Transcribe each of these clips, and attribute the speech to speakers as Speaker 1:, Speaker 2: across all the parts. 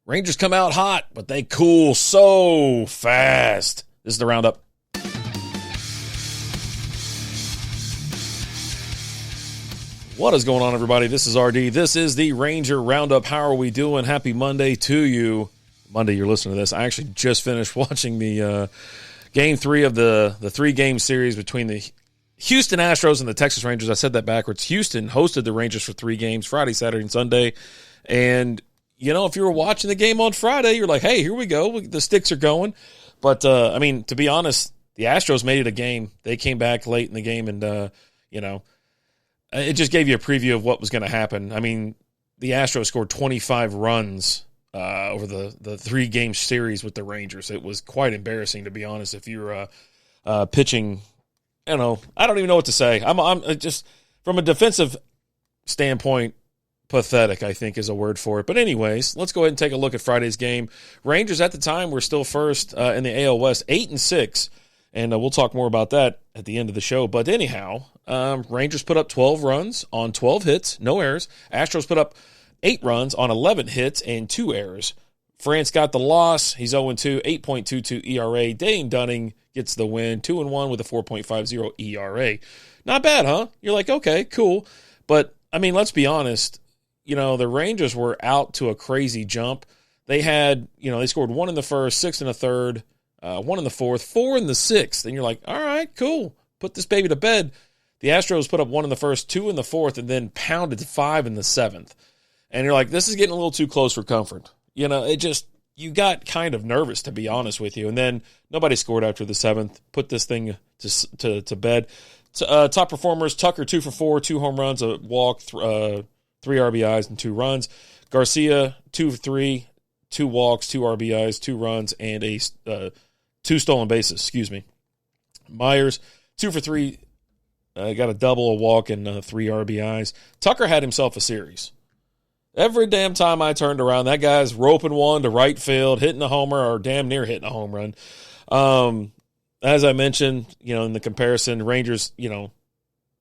Speaker 1: Rangers come out hot, but they cool so fast. This is the Roundup. What is going on, everybody? This is RD. This is the Ranger Roundup. How are we doing? Happy Monday to you. Monday, you're listening to this. I actually just finished watching the Game 3 of the 3-game series between the Houston Astros and the Texas Rangers. I said that backwards. Houston hosted the Rangers for 3 games, Friday, Saturday, and Sunday. And, you know, if you were watching the game on Friday, you're like, hey, here we go. The sticks are going. But, I mean, to be honest, the Astros made it a game. They came back late in the game, and, you know, it just gave you a preview of what was going to happen. I mean, the Astros scored 25 runs over the 3-game series with the Rangers. It was quite embarrassing, to be honest. If you're pitching, I don't even know what to say. I'm just, from a defensive standpoint, pathetic, I think, is a word for it. But anyways, let's go ahead and take a look at Friday's game. Rangers at the time were still first in the AL West, 8-6. And we'll talk more about that at the end of the show. But anyhow, Rangers put up 12 runs on 12 hits, no errors. Astros put up 8 runs on 11 hits and 2 errors. France got the loss. He's 0-2, 8.22 ERA. Dane Dunning gets the win, 2-1 with a 4.50 ERA. Not bad, huh? You're like, okay, cool. But, I mean, let's be honest. You know, the Rangers were out to a crazy jump. They had, they scored 1 in the first, 6 in the third, 1 in the fourth, 4 in the sixth. And you're like, all right, cool. Put this baby to bed. The Astros put up 1 in the first, 2 in the fourth, and then pounded 5 in the seventh. And you're like, this is getting a little too close for comfort. You got kind of nervous, to be honest with you. And then nobody scored after the seventh. Put this thing to bed. Top performers, Tucker 2 for 4, 2 home runs, a walk, 3 RBIs, and 2 runs. Garcia 2 for 3, 2 walks, 2 RBIs, 2 runs, and 2 stolen bases. Excuse me. Myers 2 for 3, got a double, a walk, and 3 RBIs. Tucker had himself a series. Every damn time I turned around, that guy's roping one to right field, hitting a homer, or damn near hitting a home run. As I mentioned, in the comparison, Rangers,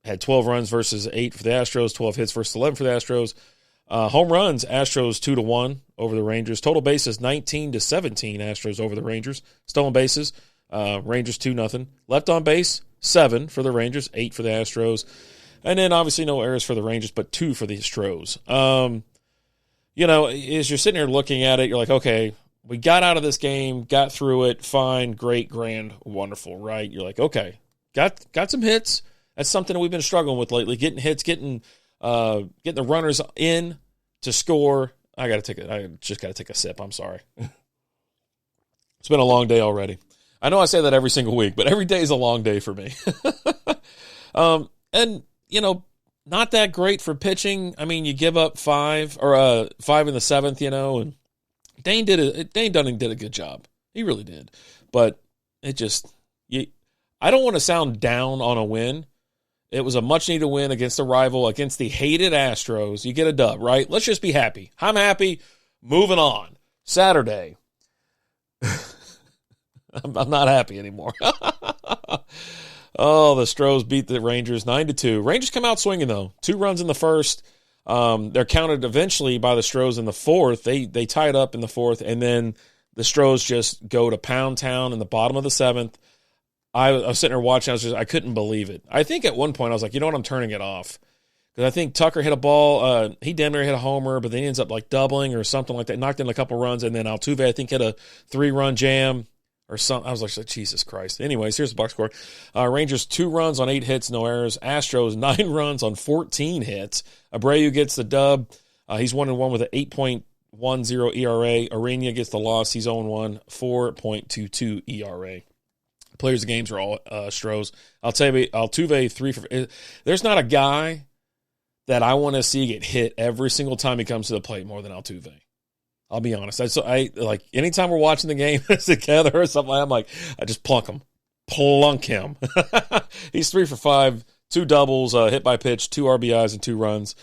Speaker 1: had 12 runs versus 8 for the Astros, 12 hits versus 11 for the Astros. Home runs, Astros 2-1 over the Rangers. Total bases 19-17, Astros over the Rangers. Stolen bases, Rangers 2-0. Left on base 7 for the Rangers, 8 for the Astros. And then obviously no errors for the Rangers, but 2 for the Astros. As you're sitting here looking at it, you're like, okay, we got out of this game, got through it, fine, great, grand, wonderful, right? You're like, okay, got some hits. That's something that we've been struggling with lately, getting hits, getting the runners in to score. I just got to take a sip. I'm sorry. It's been a long day already. I know I say that every single week, but every day is a long day for me. And not that great for pitching. I mean, you give up 5 in the seventh, and Dane Dunning did a good job. He really did. But I don't want to sound down on a win. It was a much-needed win against a rival, against the hated Astros. You get a dub, right? Let's just be happy. I'm happy. Moving on. Saturday. I'm not happy anymore. Oh, the Astros beat the Rangers 9-2. Rangers come out swinging, though. 2 runs in the first. They're counted eventually by the Astros in the fourth. They tied up in the fourth, and then the Astros just go to Pound Town in the bottom of the seventh. I was sitting there watching. I couldn't believe it. I think at one point I was like, you know what, I'm turning it off. Because I think Tucker hit a ball. He damn near hit a homer, but then he ends up like doubling or something like that. Knocked in a couple runs, and then Altuve, I think, hit a 3-run jam. Or something. I was like, Jesus Christ. Anyways, here's the box score. Rangers 2 runs on 8 hits, no errors. Astros 9 runs on 14 hits. Abreu gets the dub. He's 1-1 with an 8.10 ERA. Urena gets the loss. He's 0-1, 4.22 ERA. Players of the games are all Astros. Altuve 3 for. There's not a guy that I want to see get hit every single time he comes to the plate more than Altuve. I'll be honest. I like anytime we're watching the game together or something, I'm like, I just plunk him. He's 3 for 5, 2 doubles, hit by pitch, 2 RBIs and 2 runs.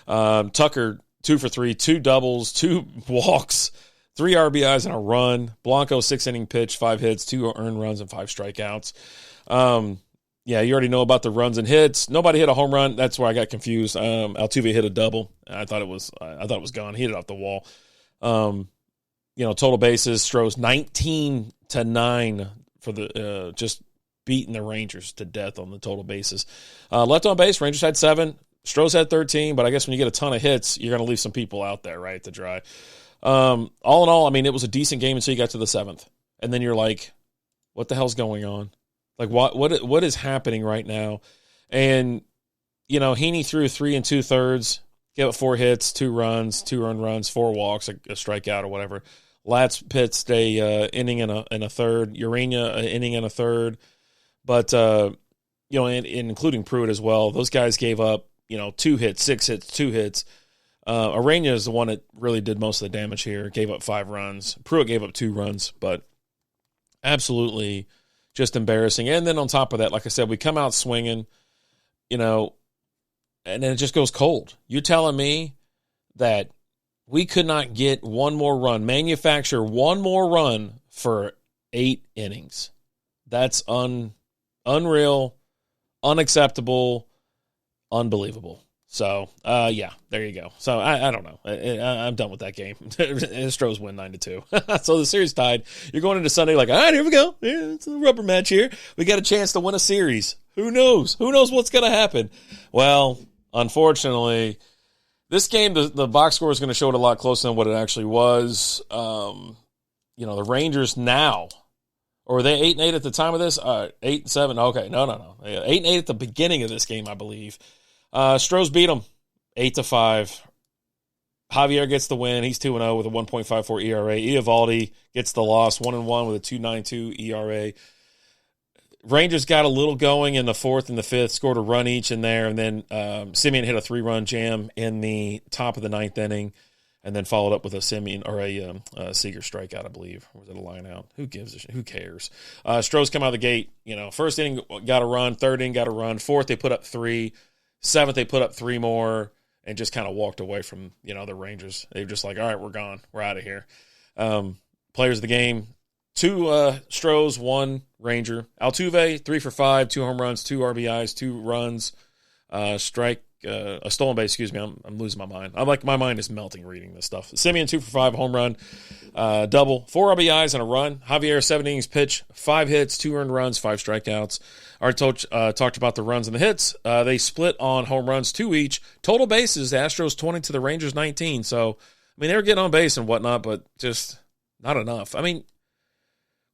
Speaker 1: Tucker 2 for 3, 2 doubles, 2 walks, 3 RBIs and a run. Blanco 6-inning pitch, 5 hits, 2 earned runs and 5 strikeouts. Yeah, you already know about the runs and hits. Nobody hit a home run. That's where I got confused. Altuve hit a double. I thought it was gone. He hit it off the wall. Total bases, Stros 19-9 for the just beating the Rangers to death on the total bases. Left on base, Rangers had 7. Stros had 13, but I guess when you get a ton of hits, you're going to leave some people out there, right, to dry. All in all, I mean, it was a decent game until you got to the 7th. And then you're like, what the hell's going on? Like, what is happening right now? And, Heaney threw 3 2/3, gave up 4 hits, 2 runs, 2 earned runs, 4 walks, a strikeout or whatever. Latz pitched a inning and a third. Urania an inning and a third. But, and including Pruitt as well, those guys gave up, 2 hits, 6 hits, 2 hits. Urania is the one that really did most of the damage here, gave up 5 runs. Pruitt gave up 2 runs, but absolutely just embarrassing. And then on top of that, like I said, we come out swinging, and then it just goes cold. You're telling me that we could not get one more run, manufacture one more run for 8 innings. That's unreal, unacceptable, unbelievable. So, there you go. So, I don't know. I'm done with that game. Astros win 9-2. So, the series tied. You're going into Sunday like, all right, here we go. Yeah, it's a rubber match here. We got a chance to win a series. Who knows? Who knows what's going to happen? Well, unfortunately, this game, the box score is going to show it a lot closer than what it actually was. The Rangers now, or were they 8-8 at the time of this? 8-7. Okay, no. 8-8 at the beginning of this game, I believe. Stros beat them 8-5. Javier gets the win. He's 2-0 with a 1.54 ERA. Eovaldi gets the loss, 1-1 with a 2.92 ERA. Rangers got a little going in the 4th and the 5th, scored a run each in there, and then Semien hit a 3-run jam in the top of the 9th inning, and then followed up with a Semien or a Seager strikeout, I believe. Or was it a line out? Who gives a shit? Who cares? Stros come out of the gate. First inning got a run, 3rd inning got a run, 4th they put up 3, 7th they put up 3 more, and just kind of walked away from the Rangers. They were just like, all right, we're gone, we're out of here. Players of the game. 2 Stros, 1 Ranger. Altuve, 3 for 5, 2 home runs, 2 RBIs, 2 runs, a stolen base. Excuse me, I'm losing my mind. My mind is melting reading this stuff. Semien, 2 for 5, home run, double, 4 RBIs and a run. Javier, 7 innings pitch, 5 hits, 2 earned runs, 5 strikeouts. Already talked about the runs and the hits. They split on home runs, 2 each. Total bases, the Astros 20 to the Rangers 19. So, they were getting on base and whatnot, but just not enough. I don't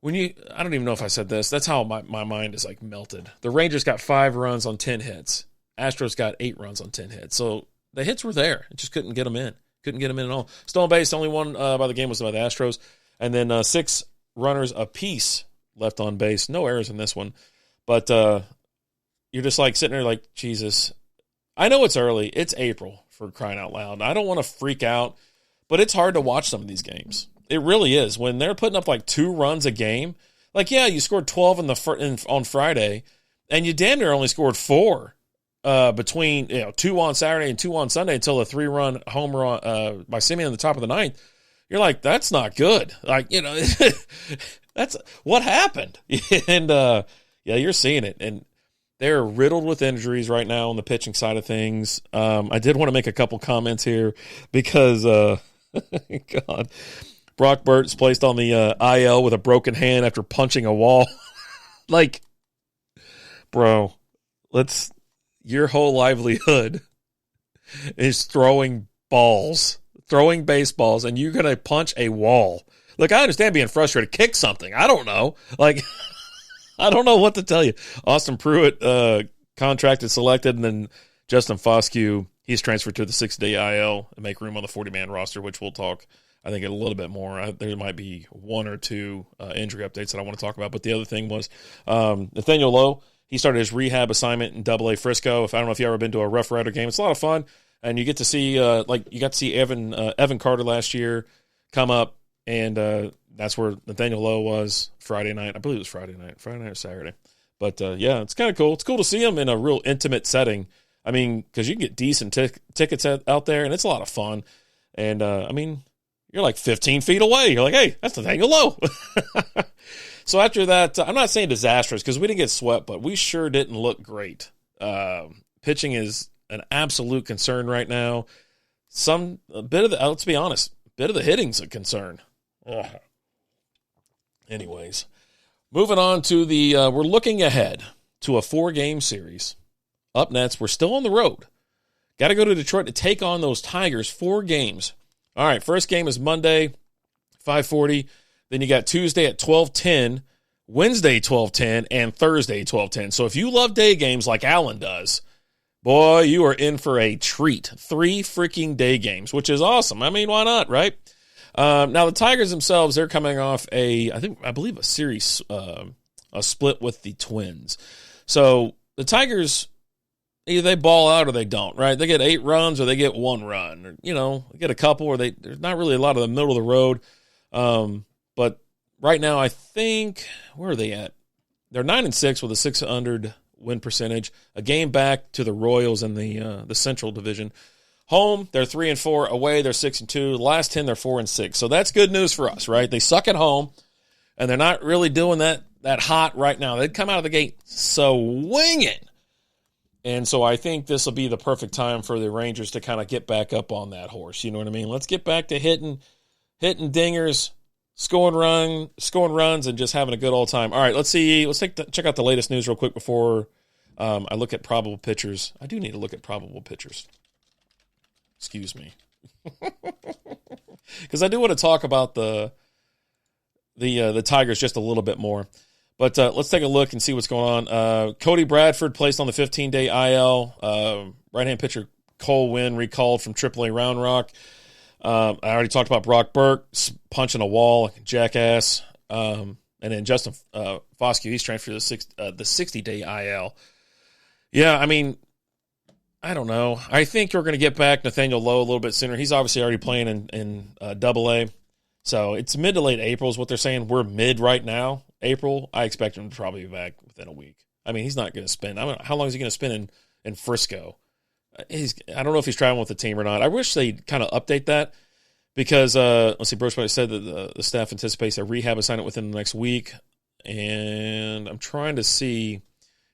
Speaker 1: even know if I said this. That's how my mind is melted. The Rangers got 5 runs on 10 hits. Astros got 8 runs on 10 hits. So the hits were there. It just couldn't get them in. Couldn't get them in at all. Stolen base, only one by the game was by the Astros. And then 6 runners apiece left on base. No errors in this one. But you're just sitting there like, Jesus. I know it's early. It's April, for crying out loud. I don't want to freak out, but it's hard to watch some of these games. It really is. When they're putting up 2 runs a game, you scored 12 on Friday, and you damn near only scored 4 between 2 on Saturday and 2 on Sunday until a 3-run home run by Semien on the top of the 9th. You're like, that's not good. That's what happened. And you're seeing it, and they're riddled with injuries right now on the pitching side of things. I did want to make a couple comments here because, God. Brock Burt's placed on the IL with a broken hand after punching a wall. Bro, your whole livelihood is throwing baseballs, and you're going to punch a wall. Look, I understand being frustrated. Kick something. I don't know. I don't know what to tell you. Austin Pruitt contracted, selected, and then Justin Foscue, he's transferred to the 6-day IL and make room on the 40-man roster, which we'll talk I think a little bit more. There might be 1 or 2 injury updates that I want to talk about. But the other thing was Nathaniel Lowe. He started his rehab assignment in AA Frisco. I don't know if you've ever been to a Rough Rider game. It's a lot of fun. And you get to see, you got to see Evan Carter last year come up. And that's where Nathaniel Lowe was Friday night. I believe it was Friday night or Saturday. But, it's kind of cool. It's cool to see him in a real intimate setting. Because you can get decent tickets out there, and it's a lot of fun. And, you're 15 feet away. You're like, hey, that's Nathaniel Lowe. So after that, I'm not saying disastrous because we didn't get swept, but we sure didn't look great. Pitching is an absolute concern right now. Let's be honest, a bit of the hitting's a concern. Ugh. Anyways, moving on to we're looking ahead to a 4-game series. Up next, we're still on the road. Got to go to Detroit to take on those Tigers. 4 games. All right, first game is Monday, 5:40. Then you got Tuesday at 12:10, Wednesday 12:10, and Thursday 12:10. So if you love day games like Alan does, boy, you are in for a treat. 3 freaking day games, which is awesome. I mean, why not, right? Now the Tigers themselves, they're coming off I believe a series, a split with the Twins. So the Tigers, either they ball out or they don't, right? They get 8 runs or they get 1 run, or, they get a couple, or there's not really a lot of the middle of the road. But right now, I think, where are they at? They're 9-6 with a .600 win percentage, a game back to the Royals in the Central Division. Home, they're 3-4. Away, they're 6-2. The last 10, they're 4-6. So that's good news for us, right? They suck at home, and they're not really doing that hot right now. They'd come out of the gate swinging. And so I think this will be the perfect time for the Rangers to kind of get back up on that horse. You know what I mean? Let's get back to hitting dingers, scoring runs, and just having a good old time. All right, let's see. Let's check out the latest news real quick before I look at probable pitchers. I do need to look at probable pitchers. Excuse me, because I do want to talk about the Tigers just a little bit more. But let's take a look and see what's going on. Cody Bradford placed on the 15-day IL. Right-hand pitcher Cole Winn recalled from AAA Round Rock. I already talked about Brock Burke punching a wall like a jackass. And then Justin Foscue, he's transferred to the 60-day IL. Yeah, I mean, I don't know. I think we're going to get back Nathaniel Lowe a little bit sooner. He's obviously already playing in Double-A. So it's mid to late April is what they're saying. We're mid right now, April. I expect him to probably be back within a week. I mean, he's not going to spend. How long is he going to spend in Frisco? I don't know if he's traveling with the team or not. I wish they'd kind of update that because, let's see, Bruce said that the staff anticipates a rehab assignment within the next week. And I'm trying to see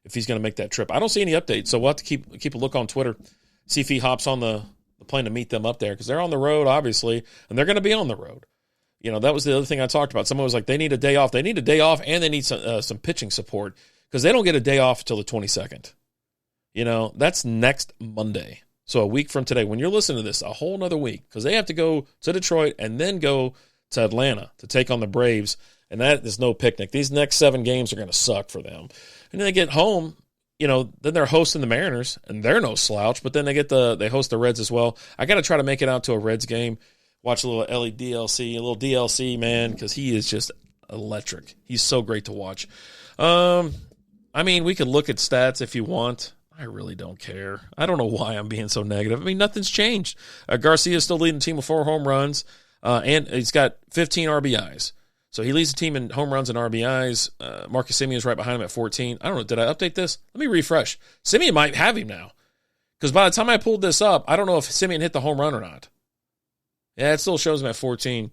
Speaker 1: if he's going to make that trip. I don't see any updates, so we'll have to keep a look on Twitter, see if he hops on the plane to meet them up there because they're on the road, obviously, and they're going to be on the road. That was the other thing I talked about. Someone was like, they need a day off. They need a day off, and they need some pitching support because they don't get a day off until the 22nd. That's next Monday. So a week from today. When you're listening to this, a whole nother week because they have to go to Detroit and then go to Atlanta to take on the Braves, and that is no picnic. These next 7 games are going to suck for them. And then they get home, then they're hosting the Mariners, and they're no slouch, but then they host the Reds as well. I got to try to make it out to a Reds game. Watch a little DLC, man, because he is just electric. He's so great to watch. I mean, we could look at stats if you want. I really don't care. I don't know why I'm being so negative. I mean, nothing's changed. Garcia's still leading the team with 4 home runs, and he's got 15 RBIs. So he leads the team in home runs and RBIs. Marcus Semien is right behind him at 14. I don't know. Did I update this? Let me refresh. Semien might have him now. Because by the time I pulled this up, I don't know if Semien hit the home run or not. Yeah, it still shows him at 14.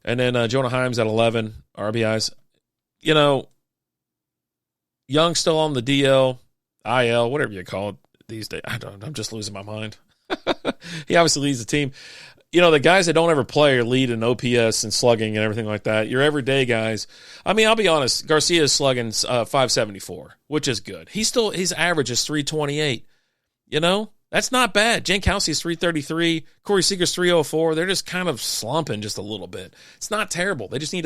Speaker 1: And then Jonah Heim's at 11 RBIs. Young still on the DL, IL, whatever you call it these days. I'm just losing my mind. He obviously leads the team. The guys that don't ever play or lead in OPS and slugging and everything like that, your everyday guys. I mean, I'll be honest, Garcia is slugging 574, which is good. His average is 328. That's not bad. Jankowski's 333. Corey Seager's 304. They're just kind of slumping just a little bit. It's not terrible. They just need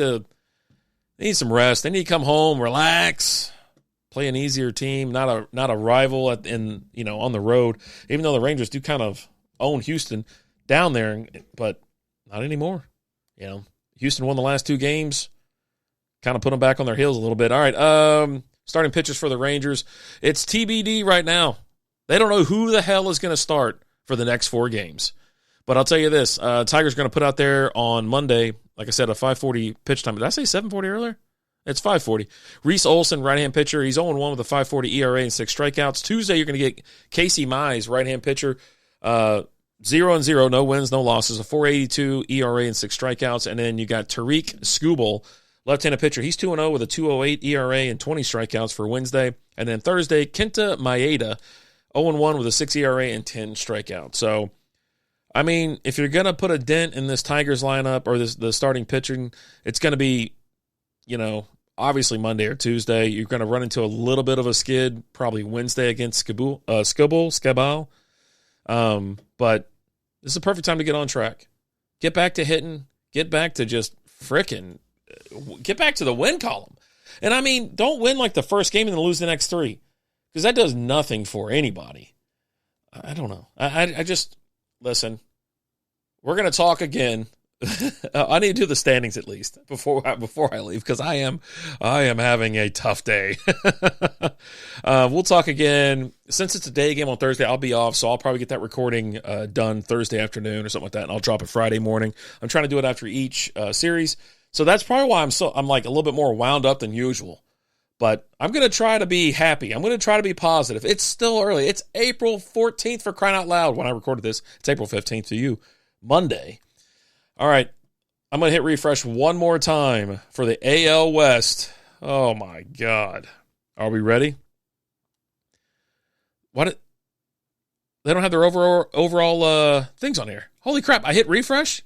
Speaker 1: some rest. They need to come home, relax, play an easier team, not a rival on the road. Even though the Rangers do kind of own Houston down there, but not anymore. Houston won the last 2 games, kind of put them back on their heels a little bit. All right, starting pitchers for the Rangers. It's TBD right now. They don't know who the hell is going to start for the next 4 games. But I'll tell you this, Tigers going to put out there on Monday, like I said, a 5:40 pitch time. Did I say 7:40 earlier? It's 5:40. Reese Olson, right-hand pitcher. He's 0-1 with a 5.40 ERA and 6 strikeouts. Tuesday, you're going to get Casey Mize, right-hand pitcher. 0-0, no wins, no losses, a 4.82 ERA and 6 strikeouts. And then you got Tariq Skubal, left-handed pitcher. He's 2-0 with a 2.08 ERA and 20 strikeouts for Wednesday. And then Thursday, Kenta Maeda, 0-1 with a 6 ERA and 10 strikeouts. So I mean, if you're going to put a dent in this Tigers lineup or the starting pitching, it's going to be, obviously Monday or Tuesday. You're going to run into a little bit of a skid probably Wednesday against Skubal. But this is a perfect time to get on track. Get back to hitting. Get back to just get back to the win column. And, I mean, don't win like the first game and then lose the next 3 because that does nothing for anybody. I don't know. I just – listen, we're going to talk again. I need to do the standings at least before I leave because I am having a tough day. We'll talk again. Since it's a day game on Thursday, I'll be off, so I'll probably get that recording done Thursday afternoon or something like that, and I'll drop it Friday morning. I'm trying to do it after each series, so that's probably why I'm like a little bit more wound up than usual. But I'm going to try to be happy. I'm going to try to be positive. It's still early. It's April 14th for crying out loud when I recorded this. It's April 15th to you, Monday. All right, I'm going to hit refresh one more time for the AL West. Oh, my God. Are we ready? They don't have their overall things on here. Holy crap, I hit refresh,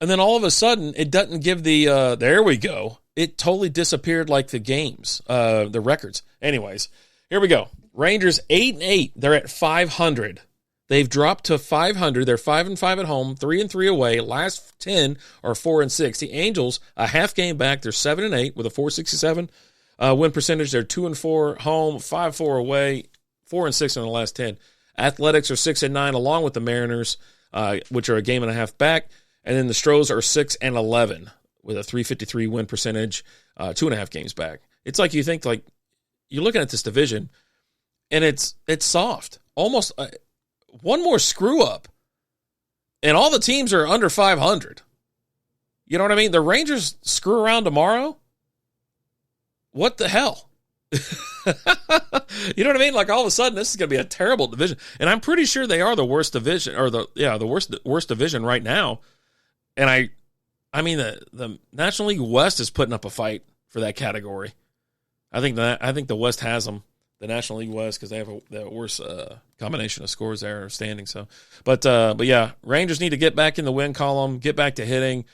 Speaker 1: and then all of a sudden, it doesn't give the, there we go. It totally disappeared like the games, the records. Anyways, here we go. Rangers 8-8. They're at 500. They've dropped to 500. They're 5-5 at home, 3-3 away. Last 10 are 4-6. The Angels, a half game back. They're 7-8 with a .467 win percentage. They're 2-4 home, 5-4 away, 4-6 in the last 10. Athletics are 6-9 along with the Mariners, which are a game and a half back. And then the Astros are 6-11 with a .353 win percentage, 2.5 games back. It's like you think like you're looking at this division, and it's soft. Almost one more screw up, and all the teams are under 500. You know what I mean? The Rangers screw around tomorrow. What the hell? You know what I mean? Like all of a sudden, this is going to be a terrible division, and I'm pretty sure they are the worst division, or the worst division right now. And I mean the National League West is putting up a fight for that category. I think the West has them. The National League West, because they have the worst combination of scores there or standing. So, but yeah, Rangers need to get back in the win column, get back to hitting.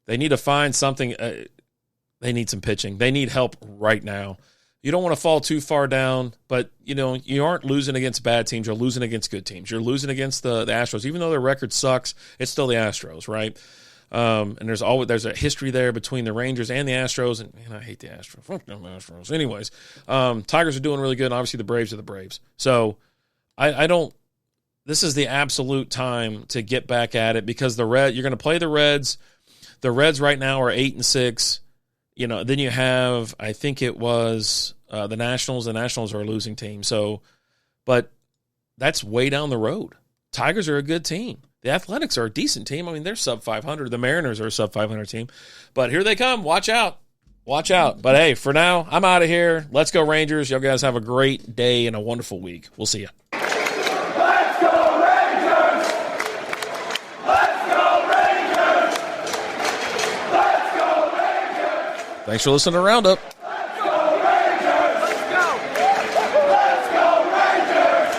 Speaker 1: They need to find something. They need some pitching. They need help right now. You don't want to fall too far down, but you aren't losing against bad teams. You're losing against good teams. You're losing against the Astros, even though their record sucks. It's still the Astros, right? And there's a history there between the Rangers and the Astros, and man, I hate the Astros. Fuck them Astros. Anyways, Tigers are doing really good, and obviously the Braves are the Braves. So I don't. This is the absolute time to get back at it because you're going to play the Reds. The Reds right now are 8-6. Then you have, I think it was the Nationals. The Nationals are a losing team. So, but that's way down the road. Tigers are a good team. The Athletics are a decent team. I mean, they're sub 500. The Mariners are a sub 500 team. But here they come. Watch out. Watch out. But hey, for now, I'm out of here. Let's go Rangers. Y'all guys have a great day and a wonderful week. We'll see you.
Speaker 2: Let's go Rangers! Let's go Rangers! Let's go Rangers!
Speaker 1: Thanks for listening to Roundup.